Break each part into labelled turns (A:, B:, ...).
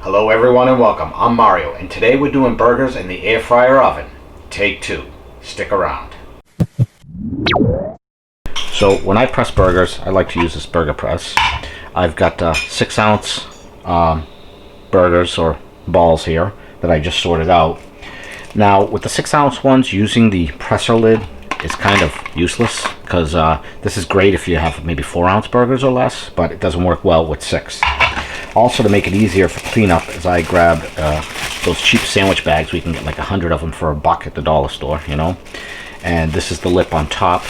A: Hello everyone and welcome. I'm Mario and today we're doing burgers in the air fryer oven. Take 2. Stick around. So when I press burgers, I like to use this burger press. I've got 6-ounce burgers or balls here that I just sorted out. Now with the 6-ounce ones, using the presser lid is kind of useless because this is great if you have maybe 4-ounce burgers or less, but it doesn't work well with 6. Also, to make it easier for cleanup, is I grabbed those cheap sandwich bags. We can get like 100 of them for $1 at the dollar store, you know. And this is the lip on top.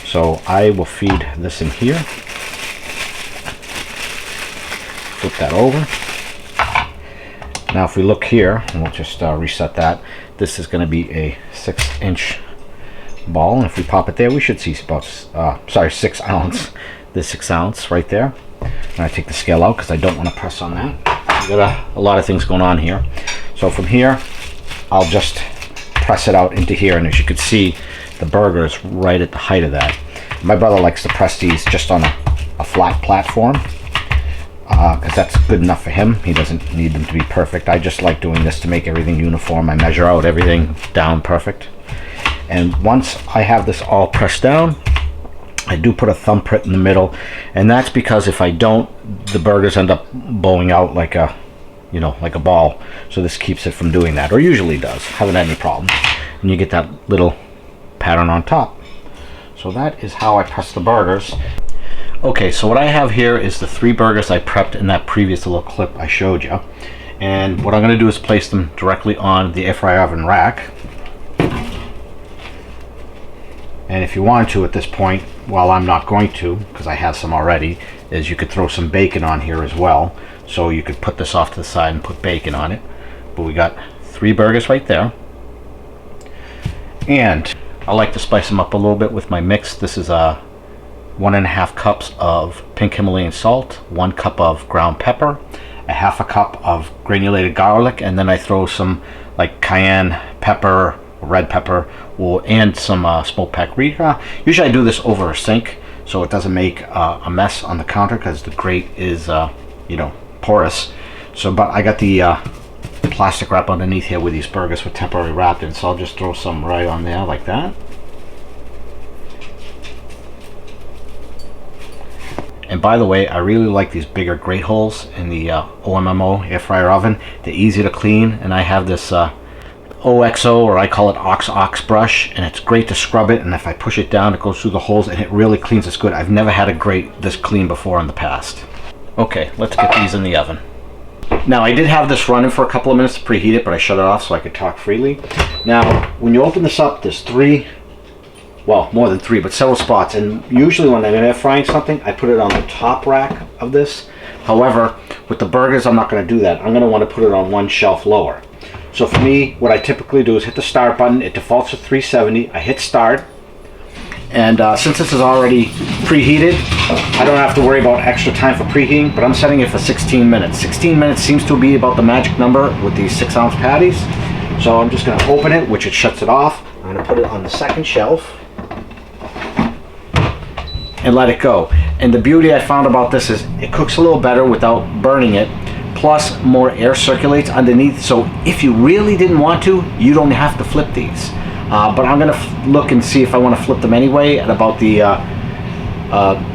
A: So I will feed this in here. Flip that over. Now if we look here, and we'll just reset that. This is going to be a 6-inch ball. And if we pop it there, we should see about, 6-ounce. This 6-ounce right there. And I take the scale out because I don't want to press on that. We've got a lot of things going on here. So from here, I'll just press it out into here, and as you can see, the burger is right at the height of that. My brother likes to press these just on a flat platform because that's good enough for him. He doesn't need them to be perfect. I just like doing this to make everything uniform. I measure out everything down perfect. And once I have this all pressed down, I do put a thumbprint in the middle, and that's because if I don't, the burgers end up bowing out like a, like a ball. So this keeps it from doing that, or usually does. Haven't had any problem. And you get that little pattern on top. So that is how I press the burgers. Okay, so what I have here is the 3 burgers I prepped in that previous little clip I showed you. And what I'm going to do is place them directly on the air fryer oven rack. And if you wanted to at this point, while I'm not going to, because I have some already, is you could throw some bacon on here as well. So you could put this off to the side and put bacon on it. But we got 3 burgers right there. And I like to spice them up a little bit with my mix. This is 1.5 cups of pink Himalayan salt, 1 cup of ground pepper, 1/2 cup of granulated garlic, and then I throw some like cayenne pepper, red pepper, and some smoked paprika. Usually I do this over a sink so it doesn't make a mess on the counter because the grate is porous. So but I got the plastic wrap underneath here with these burgers with temporary wrapped in, so I'll just throw some right on there like that. And by the way, I really like these bigger grate holes in the OMMO air fryer oven. They're easy to clean, and I have this OXO, or I call it Ox brush, and it's great to scrub it, and if I push it down it goes through the holes and it really cleans this good. I've never had a grate this clean before in the past. Okay, let's get these in the oven. Now I did have this running for a couple of minutes to preheat it, but I shut it off so I could talk freely. Now when you open this up, there's 3, well more than 3, but several spots, and usually when I'm air frying something I put it on the top rack of this. However, with the burgers I'm not going to do that. I'm going to want to put it on one shelf lower. So for me, what I typically do is hit the start button. It defaults to 370. I hit start, and since this is already preheated, I don't have to worry about extra time for preheating, but I'm setting it for 16 minutes. 16 minutes seems to be about the magic number with these 6-ounce patties. So I'm just going to open it, which it shuts it off. I'm going to put it on the second shelf and let it go. And the beauty I found about this is it cooks a little better without burning it. Plus more air circulates underneath, so if you really didn't want to, you don't have to flip these. But I'm gonna look and see if I want to flip them anyway at about the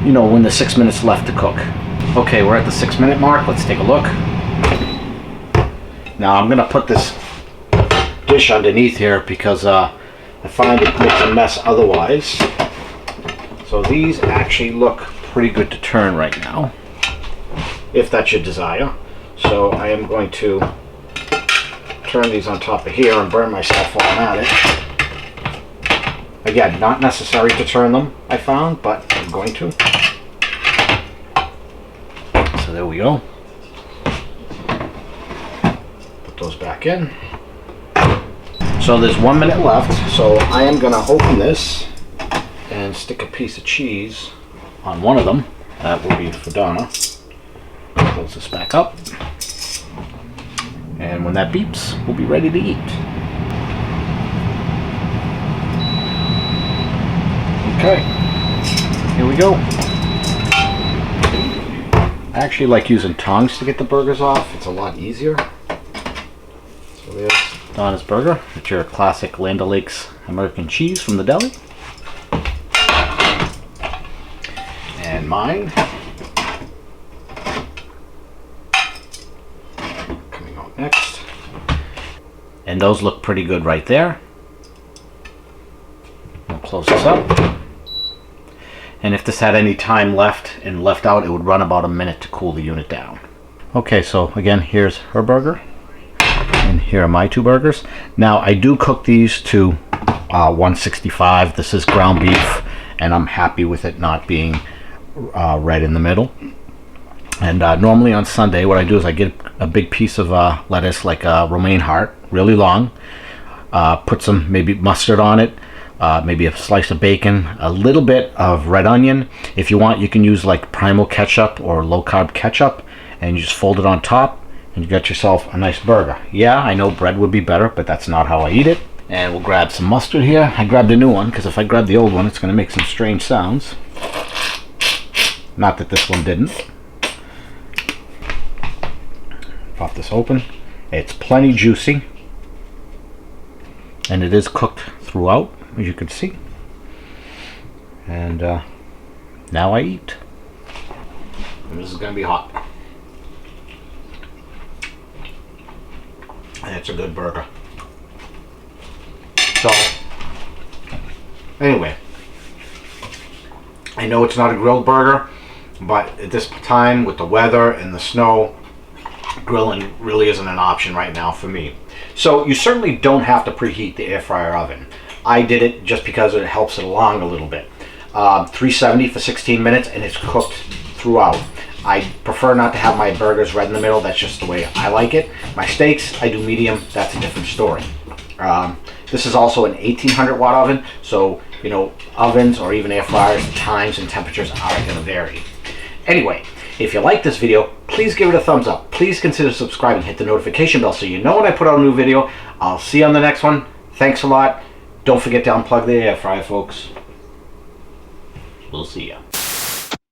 A: when the 6 minutes left to cook. Okay, we're at the 6-minute mark. Let's take a look. Now I'm gonna put this dish underneath here because I find it makes a mess otherwise. So these actually look pretty good to turn right now, if that's your desire. So I am going to turn these on top of here and burn myself while I'm at it. Again, not necessary to turn them, I found, but I'm going to. So there we go. Put those back in. So there's 1 minute left, so I am going to open this and stick a piece of cheese on one of them. That will be for Donna. Close this back up, and when that beeps, we'll be ready to eat. Okay, here we go. I actually like using tongs to get the burgers off. It's a lot easier. So there's Donna's burger. It's your classic Land O'Lakes American cheese from the deli. And mine. Coming out next. And those look pretty good right there. I'll close this up. And if this had any time left and left out, it would run about a minute to cool the unit down. Okay, so again, here's her burger. And here are my two burgers. Now, I do cook these to 165. This is ground beef, and I'm happy with it not being red in the middle. And normally on Sunday, what I do is I get a big piece of lettuce, like a romaine heart, really long. Put some maybe mustard on it. Maybe a slice of bacon, a little bit of red onion. If you want, you can use like primal ketchup or low carb ketchup, and you just fold it on top and you got yourself a nice burger. Yeah, I know bread would be better, but that's not how I eat it. And we'll grab some mustard here. I grabbed a new one because if I grab the old one, it's going to make some strange sounds. Not that this one didn't. Pop this open. It's plenty juicy, and it is cooked throughout, as you can see. And now I eat. And this is going to be hot. And it's a good burger. So, anyway, I know it's not a grilled burger, but at this time with the weather and the snow, grilling really isn't an option right now for me. So you certainly don't have to preheat the air fryer oven. I did it just because it helps it along a little bit. 370 for 16 minutes and it's cooked throughout. I prefer not to have my burgers red in the middle. That's just the way I like it. My steaks, I do medium. That's a different story. This is also an 1800 watt oven. So, you know, ovens or even air fryers, times and temperatures are going to vary. Anyway, if you like this video, please give it a thumbs up. Please consider subscribing. Hit the notification bell so you know when I put out a new video. I'll see you on the next one. Thanks a lot. Don't forget to unplug the air fryer, folks. We'll see ya.